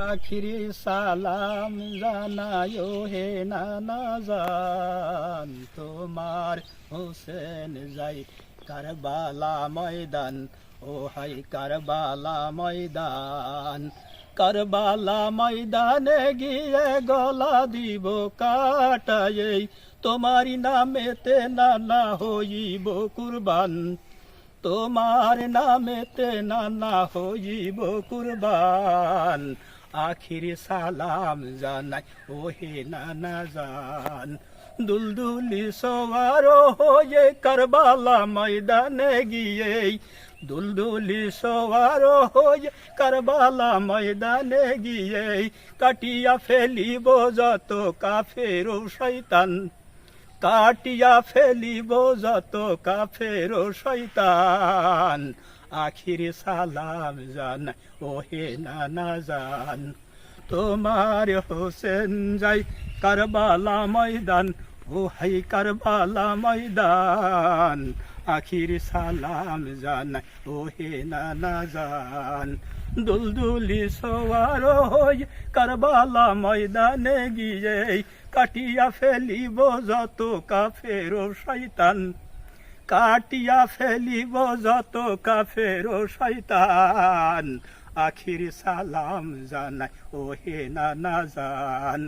আখিরি সালাম জানায়ো হে নানা জান, তোমার হোসেন যাই কারবালা ময়দান, ও হাই কারবালা ময়দান। কারবালা ময়দানে গিয়ে গলা দিব কাটাই, তোমারি নামেতে নানা হইব কুরবান, তোমার নামেতে নানা হইব কুরবান। আখির সালাম জানাই ও হে নানা জান, দুলদুলি সওয়ার হয়ে কারবালা ময়দানে গিয়ে, দুলদুলি সওয়ার হয়ে কারবালা ময়দানে গিয়ে, কাটিয়া ফেলিব যত কাফের ও শয়তান, কাটিয়া ফেলিব যত কাফের ও শয়তান। আখির সালাম জানাই ও হে নানা জান, তোমার হোসেন যাই কারবালা ময়দান, ও হাই কারবালা ময়দান। আখির সালাম জানাই ও হে নানা জান, দুলদুলি সওয়ার হয়ে কারবালা ময়দানে গিয়ে, কাটিয়া ফেলিব যত কাফের ও শয়তান, কাটিয়া ফেলিব যত কাফের ও শয়তান। আখির সালাম জানাই ও হে নানা জান,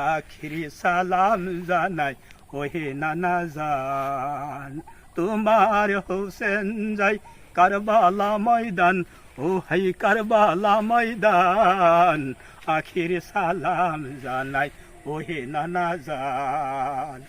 আখির সালাম জানাই ও হে নানা জান। তোমার হোসেন যাই কারবালা ময়দান, ও হাই কারবালা ময়দান। আখির সালাম জানাই ও হে নানা জান।